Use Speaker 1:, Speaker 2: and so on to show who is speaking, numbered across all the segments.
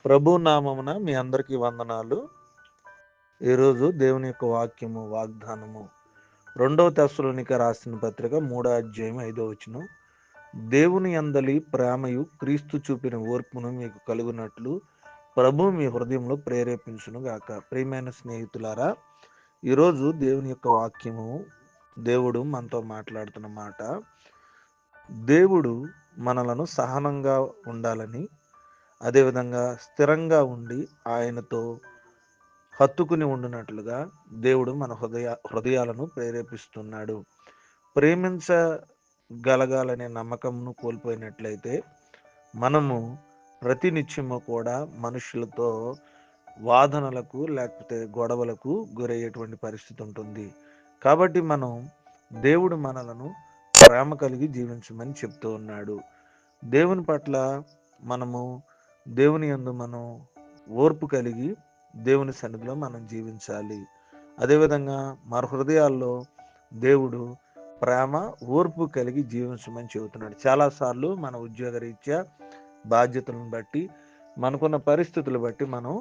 Speaker 1: ప్రభు నామమున మీ అందరికీ వందనాలు. ఈరోజు దేవుని యొక్క వాక్యము వాగ్దానము 2వ తెస్సలోనిక రాసిన పత్రిక 3వ అధ్యాయం 5వ వచనం. దేవుని యందలి ప్రేమయు క్రీస్తు చూపిన ఓర్పును మీకు కలుగునట్లు ప్రభు మీ హృదయంలో ప్రేరేపించును గాక. ప్రియమైన స్నేహితులారా, ఈరోజు దేవుని యొక్క వాక్యము, దేవుడు మనతో మాట్లాడుతున్న మాట, దేవుడు మనలను సహనంగా ఉండాలని, అదేవిధంగా స్థిరంగా ఉండి ఆయనతో హత్తుకుని ఉండినట్లుగా దేవుడు మన హృదయాలను ప్రేరేపిస్తున్నాడు. ప్రేమించగలగాలనే నమ్మకంను కోల్పోయినట్లయితే మనము ప్రతి నిత్యము కూడా మనుషులతో వాదనలకు లేకపోతే గొడవలకు గురయ్యేటువంటి పరిస్థితి ఉంటుంది. కాబట్టి దేవుడు మనలను ప్రేమ కలిగి జీవించమని చెప్తూ ఉన్నాడు. దేవుని పట్ల మనము దేవుని యందు మనం ఓర్పు కలిగి దేవుని సన్నిధిలో మనం జీవించాలి. అదేవిధంగా మన హృదయాల్లో దేవుడు ప్రేమ ఓర్పు కలిగి జీవించమని చెబుతున్నాడు. చాలాసార్లు మన ఉద్యోగరీత్యా బాధ్యతలను బట్టి మనకున్న పరిస్థితులు బట్టి మనం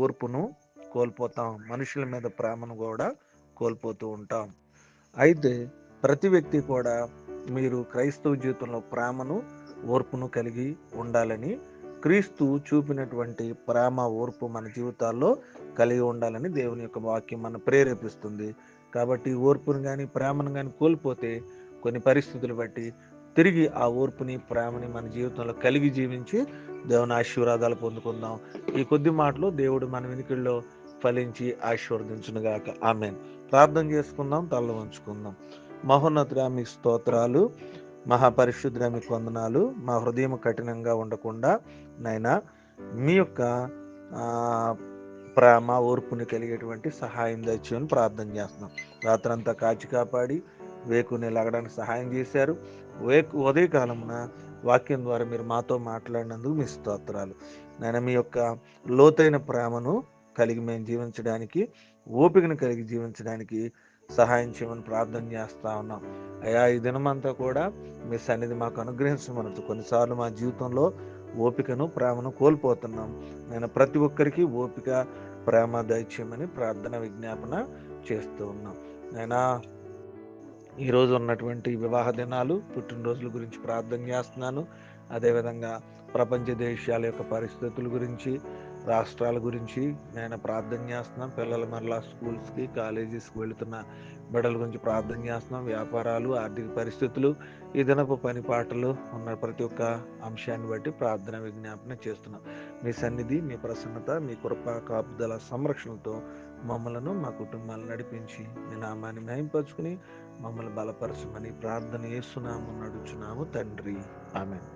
Speaker 1: ఓర్పును కోల్పోతాం, మనుషుల మీద ప్రేమను కూడా కోల్పోతూ ఉంటాం. అయితే ప్రతి వ్యక్తి కూడా మీరు క్రైస్తవ జీవితంలో ప్రేమను ఓర్పును కలిగి ఉండాలని, క్రీస్తు చూపినటువంటి ప్రేమ ఓర్పు మన జీవితాల్లో కలిగి ఉండాలని దేవుని యొక్క వాక్యం మనం ప్రేరేపిస్తుంది. కాబట్టి ఓర్పును కానీ ప్రేమను కానీ కోల్పోతే కొన్ని పరిస్థితులు బట్టి తిరిగి ఆ ఓర్పుని ప్రేమని మన జీవితంలో కలిగి జీవించి దేవుని ఆశీర్వాదాలు పొందుకుందాం. ఈ కొద్ది మాటలు దేవుడు మన వెనుకల్లో ఫలించి ఆశీర్వదించునుగాక. ఆమేన్. ప్రార్థన చేసుకుందాం, తల వంచుకుందాం. మహోన్నతుడా మీకు స్తోత్రాలు, మహాపరిశుద్ధుడా మీకు వందనాలు. మా హృదయం కఠినంగా ఉండకుండా నైనా మీ యొక్క ప్రేమ ఓర్పుని కలిగేటువంటి సహాయం దయచేయని ప్రార్థన చేస్తున్నాం. రాత్రంతా కాచి కాపాడి వేకుని లగడానికి సహాయం చేశారు. ఉదయకాలమున వాక్యం ద్వారా మీరు మాతో మాట్లాడినందుకు మీ స్తోత్రాలు. నేను మీ యొక్క లోతైన ప్రేమను కలిగి మేము జీవించడానికి, ఓపికను కలిగి జీవించడానికి సహాయం చేయమని ప్రార్థన చేస్తా ఉన్నాం. అయ్యా, ఈ దినమంతా కూడా మీ సన్నిధి మాకు అనుగ్రహించమనొచ్చు. కొన్నిసార్లు మా జీవితంలో ఓపికను ప్రేమను కోల్పోతున్నాం. నేను ప్రతి ఒక్కరికి ఓపిక ప్రేమ దయచేయమని ప్రార్థన విజ్ఞాపన చేస్తూ ఉన్నాం. నేను ఈరోజు ఉన్నటువంటి వివాహ దినాలు, పుట్టినరోజుల గురించి ప్రార్థన చేస్తున్నాను. అదేవిధంగా ప్రపంచ దేశాల యొక్క పరిస్థితుల గురించి, రాష్ట్రాల గురించి నేను ప్రార్థన చేస్తున్నాను. పిల్లలు మరలా స్కూల్స్కి, కాలేజెస్కి వెళుతున్న బిడ్డల గురించి ప్రార్థన చేస్తున్నాం. వ్యాపారాలు, ఆర్థిక పరిస్థితులు, ఈ దినపు పని పాటలు ఉన్న ప్రతి ఒక్క అంశాన్ని బట్టి ప్రార్థన విజ్ఞాపన చేస్తున్నాం. మీ సన్నిధి, మీ ప్రసన్నత, మీ కృప కాపుదల సంరక్షణతో మమ్మలను, మా కుటుంబాలను నడిపించి మీ నామాన్ని మహింపరచుకుని మమ్మల్ని బలపరచమని ప్రార్థన యేసునామమున అడుగుచున్నాము తండ్రి. ఆమేన్.